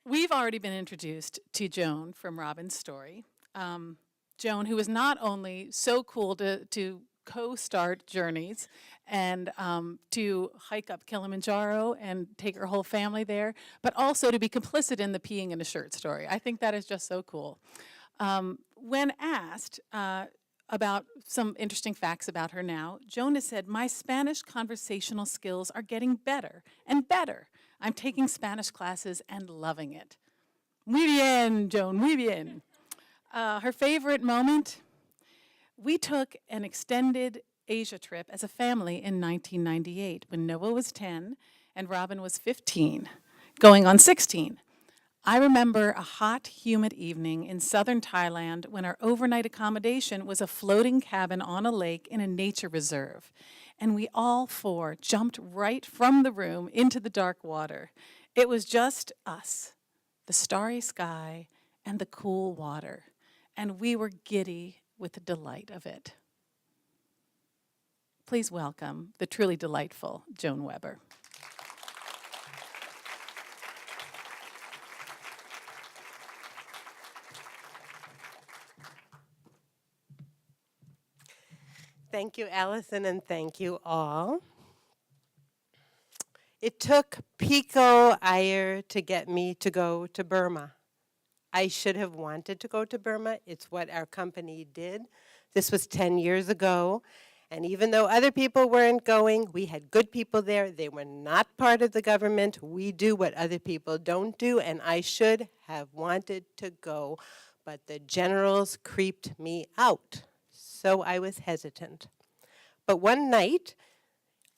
We've already been introduced to Joan from Robin's story. Joan, who is not only so cool to co-start journeys and to hike up Kilimanjaro and take her whole family there, but also to be complicit in the peeing in a shirt story. I think that is just so cool. When asked about some interesting facts about her now, Joan has said, "My Spanish conversational skills are getting better and better. I'm taking Spanish classes and loving it." Muy bien, Joan, muy bien. Her favorite moment? We took an extended Asia trip as a family in 1998 when Noah was 10 and Robin was 15, going on 16. I remember a hot, humid evening in southern Thailand when our overnight accommodation was a floating cabin on a lake in a nature reserve. And we all four jumped right from the room into the dark water. It was just us, the starry sky, and the cool water. And we were giddy with the delight of it. Please welcome the truly delightful Joan Weber. Thank you, Allison, and thank you all. It took Pico Iyer to get me to go to Burma. I should have wanted to go to Burma. It's what our company did. This was 10 years ago. And even though other people weren't going, we had good people there. They were not part of the government. We do what other people don't do, and I should have wanted to go. But the generals creeped me out, so I was hesitant. But one night,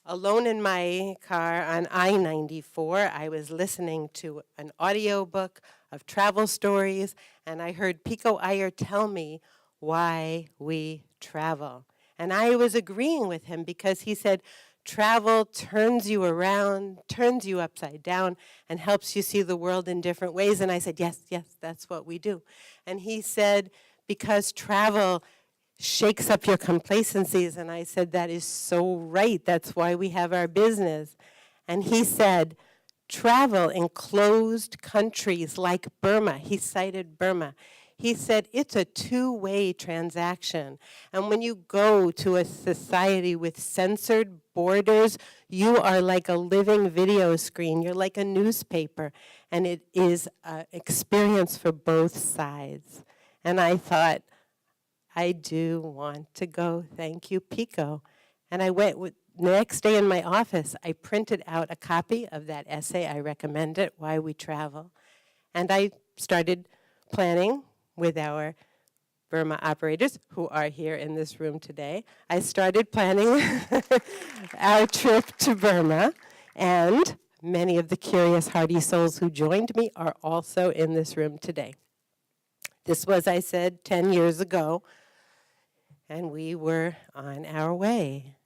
alone in my car on I-94, I was listening to an audiobook of travel stories, and I heard Pico Iyer tell me why we travel. And I was agreeing with him because he said, travel turns you around, turns you upside down, and helps you see the world in different ways. And I said, yes, that's what we do. And he said, because travel shakes up your complacencies. And I said, that is so right. That's why we have our business. And he said, travel in closed countries like Burma. He cited Burma. He said, it's a two-way transaction. And when you go to a society with censored borders, you are like a living video screen. You're like a newspaper. And it is an experience for both sides. And I thought, I do want to go. Thank you, Pico. And I went the next day in my office, I printed out a copy of that essay. I recommend it, Why We Travel. And I started planning with our Burma operators, who are here in this room today. I started planning our trip to Burma, and many of the curious, hardy souls who joined me are also in this room today. This was, I said, 10 years ago, and we were on our way.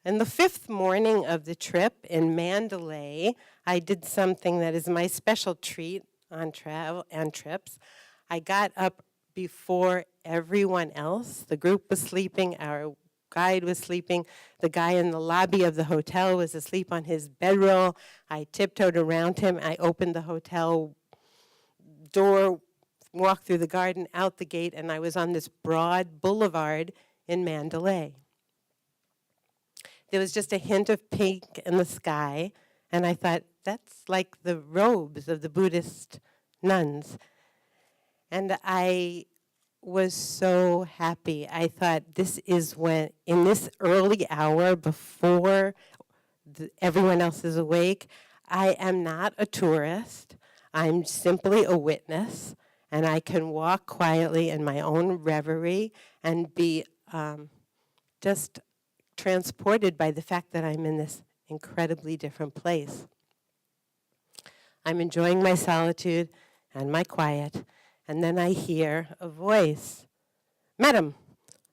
And the fifth morning of the trip in Mandalay, I did something that is my special treat on travel and trips. I got up before everyone else. The group was sleeping, our guide was sleeping, the guy in the lobby of the hotel was asleep on his bedroll. I tiptoed around him, I opened the hotel door, walked through the garden, out the gate, and I was on this broad boulevard in Mandalay. There was just a hint of pink in the sky, and I thought, that's like the robes of the Buddhist nuns. And I was so happy. I thought, this is when, in this early hour before everyone else is awake, I am not a tourist. I'm simply a witness, and I can walk quietly in my own reverie and be just transported by the fact that I'm in this incredibly different place. I'm enjoying my solitude and my quiet, and then I hear a voice, "Madam,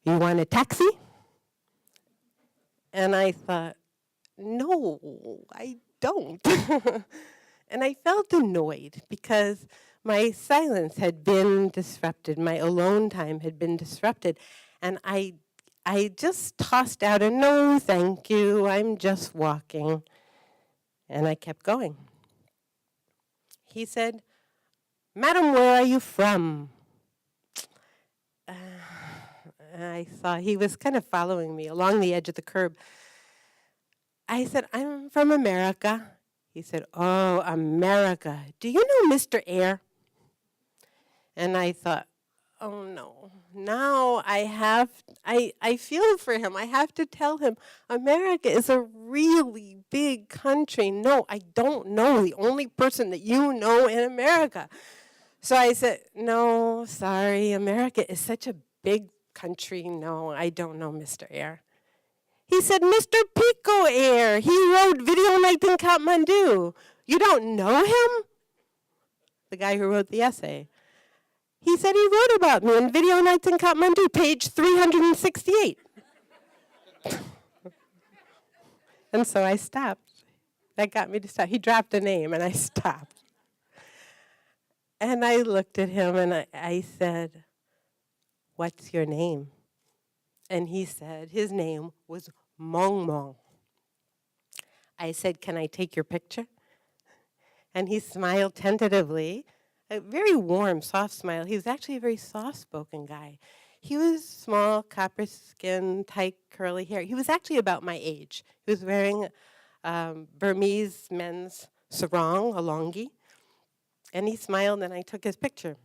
you want a taxi?" And I thought, no, I don't. And I felt annoyed because my silence had been disrupted. My alone time had been disrupted. And I just tossed out a no, thank you, I'm just walking. And I kept going. He said, "Madam, where are you from?" And I saw he was kind of following me along the edge of the curb. I said, "I'm from America." He said, "Oh, America. Do you know Mr. Air?" And I thought, oh no, now I feel for him. I have to tell him, America is a really big country. No, I don't know the only person that you know in America. So I said, no, sorry, America is such a big country. No, I don't know Mr. Air. He said, Mr. Pico Air. He wrote Video Night in Kathmandu. You don't know him? The guy who wrote the essay. He said he wrote about me in Video Nights in Kathmandu, page 368. And so I stopped. That got me to stop. He dropped a name, and I stopped. And I looked at him, and I said, "What's your name?" And he said his name was Mong Mong. I said, "Can I take your picture?" And he smiled tentatively, a very warm, soft smile. He was actually a very soft-spoken guy. He was small, copper skin, tight, curly hair. He was actually about my age. He was wearing Burmese men's sarong, a longi. And he smiled, and I took his picture.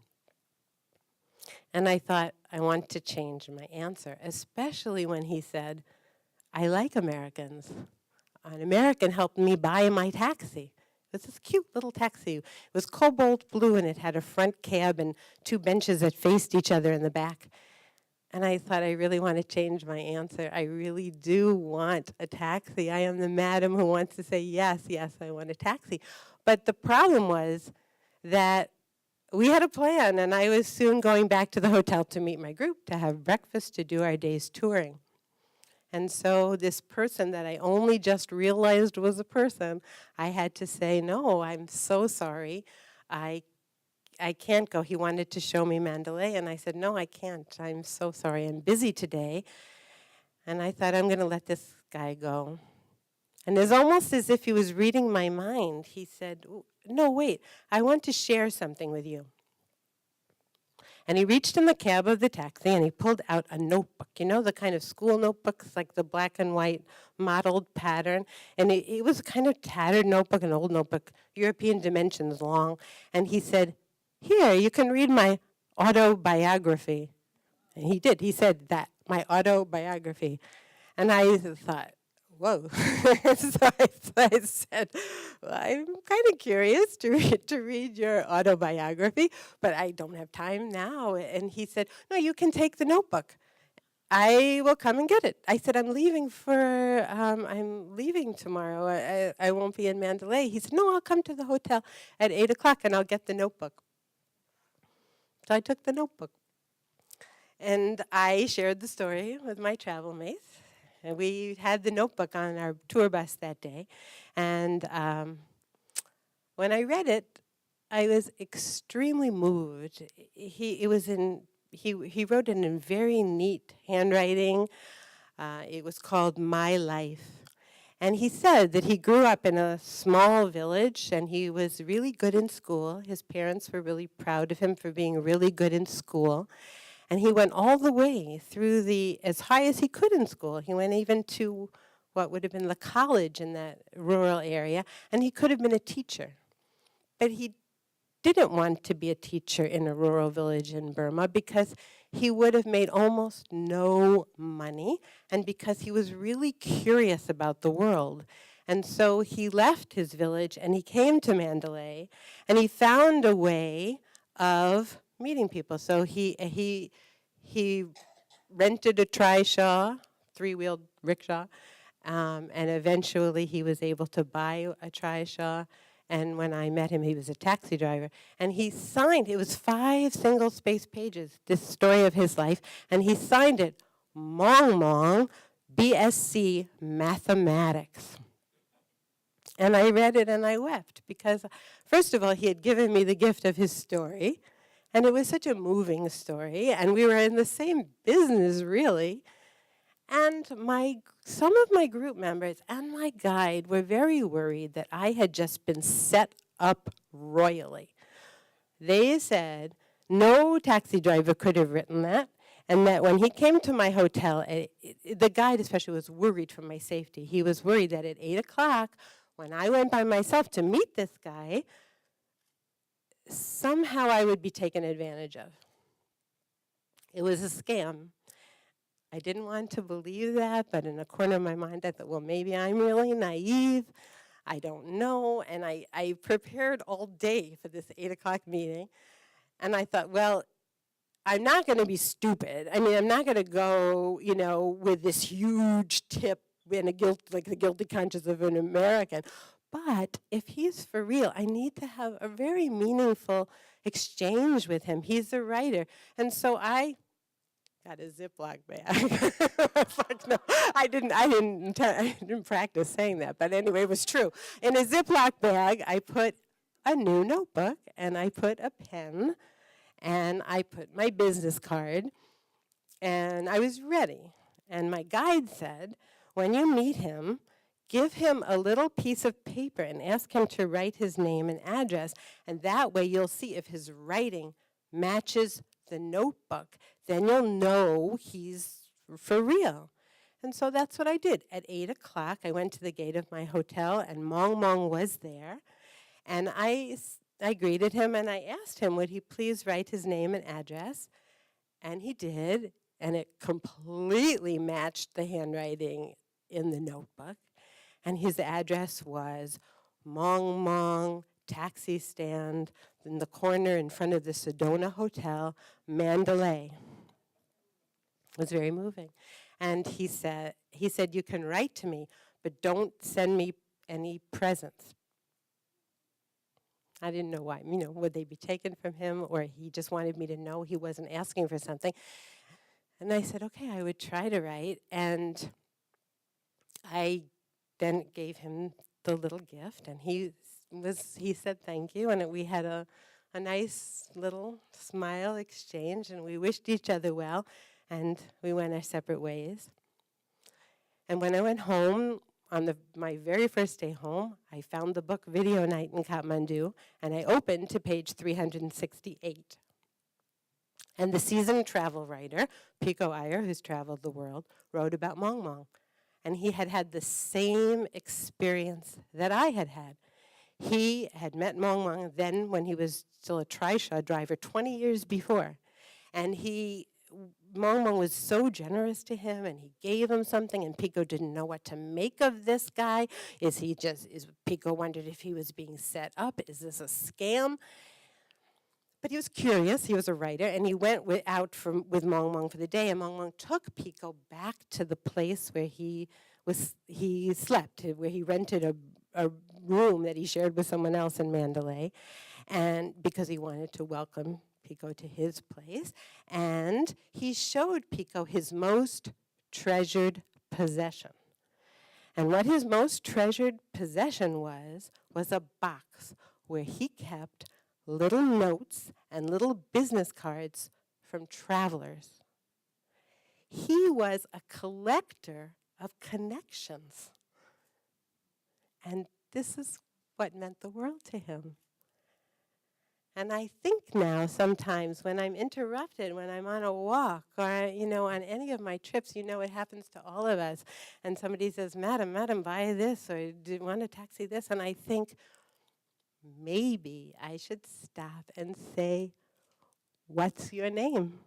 And I thought, I want to change my answer, especially when he said, I like Americans. An American helped me buy my taxi. It was this cute little taxi. It was cobalt blue, and it had a front cab and two benches that faced each other in the back. And I thought, I really want to change my answer. I really do want a taxi. I am the madam who wants to say, yes, yes, I want a taxi. But the problem was that we had a plan, and I was soon going back to the hotel to meet my group, to have breakfast, to do our day's touring. And so this person that I only just realized was a person, I had to say, no, I'm so sorry. I can't go. He wanted to show me Mandalay, and I said, no, I can't. I'm so sorry. I'm busy today. And I thought, I'm going to let this guy go. And it's almost as if he was reading my mind. He said, no, wait, I want to share something with you. And he reached in the cab of the taxi, and he pulled out a notebook, you know, the kind of school notebooks, like the black and white mottled pattern. And it was a kind of tattered notebook, an old notebook, European dimensions long. And he said, here, you can read my autobiography. And he did. He said that, my autobiography. And I thought, whoa. So I said, well, I'm kind of curious to read your autobiography, but I don't have time now. And he said, no, you can take the notebook. I will come and get it. I said, I'm leaving tomorrow. I won't be in Mandalay. He said, no, I'll come to the hotel at 8 o'clock and I'll get the notebook. So I took the notebook. And I shared the story with my travel mates. And we had the notebook on our tour bus that day. And when I read it, I was extremely moved. He wrote it in very neat handwriting. It was called My Life. And he said that he grew up in a small village, and he was really good in school. His parents were really proud of him for being really good in school. And he went all the way through as high as he could in school. He went even to what would have been the college in that rural area, and he could have been a teacher. But he didn't want to be a teacher in a rural village in Burma because he would have made almost no money, and because he was really curious about the world. And so he left his village, and he came to Mandalay, and he found a way of meeting people. So he rented a trishaw, three-wheeled rickshaw, and eventually he was able to buy a trishaw. And when I met him, he was a taxi driver. And he signed, it was 5 single-space pages, this story of his life, and he signed it, Mong Mong, BSc Mathematics. And I read it and I wept because, first of all, he had given me the gift of his story, and it was such a moving story, and we were in the same business, really. And some of my group members and my guide were very worried that I had just been set up royally. They said no taxi driver could have written that, and that when he came to my hotel, the guide especially was worried for my safety. He was worried that at 8 o'clock, when I went by myself to meet this guy, somehow I would be taken advantage of. It was a scam. I didn't want to believe that, but in a corner of my mind, I thought, well, maybe I'm really naive. I don't know. And I prepared all day for this 8 o'clock meeting. And I thought, well, I'm not going to be stupid. I mean, I'm not going to go, with this huge tip and like the guilty conscience of an American. But if he's for real, I need to have a very meaningful exchange with him. He's a writer. And so I got a Ziploc bag. It's like, no, I didn't practice saying that, but anyway, it was true. In a Ziploc bag, I put a new notebook, and I put a pen, and I put my business card, and I was ready. And my guide said, when you meet him, give him a little piece of paper and ask him to write his name and address, and that way you'll see if his writing matches the notebook. Then you'll know he's for real. And so that's what I did. At 8 o'clock, I went to the gate of my hotel, and Mong Mong was there. And I greeted him, and I asked him, would he please write his name and address? And he did, and it completely matched the handwriting in the notebook. And his address was Mong Mong taxi stand in the corner in front of the Sedona Hotel, Mandalay. It was very moving. And he said, you can write to me, but don't send me any presents. I didn't know why. Would they be taken from him, or he just wanted me to know he wasn't asking for something? And I said, okay, I would try to write. And I then gave him the little gift, and he said thank you, and we had a nice little smile exchange, and we wished each other well, and we went our separate ways. And when I went home, on my very first day home, I found the book Video Night in Kathmandu, and I opened to page 368. And the seasoned travel writer, Pico Iyer, who's traveled the world, wrote about Mong Mong. And he had had the same experience that I had had. He had met Mong Mong then when he was still a trishaw driver 20 years before. And Mong Mong was so generous to him, and he gave him something, and Pico didn't know what to make of this guy. Pico wondered if he was being set up. Is this a scam? But he was curious. He was a writer, and he went with Mong Mong for the day, and Mong Mong took Pico back to the place where he slept, where he rented a room that he shared with someone else in Mandalay, and because he wanted to welcome Pico to his place, and he showed Pico his most treasured possession. And what his most treasured possession was a box where he kept little notes and little business cards from travelers. He was a collector of connections. And this is what meant the world to him. And I think now sometimes when I'm interrupted, when I'm on a walk or, on any of my trips, it happens to all of us. And somebody says, Madam, buy this, or do you want a taxi this? And I think, maybe I should stop and say, what's your name?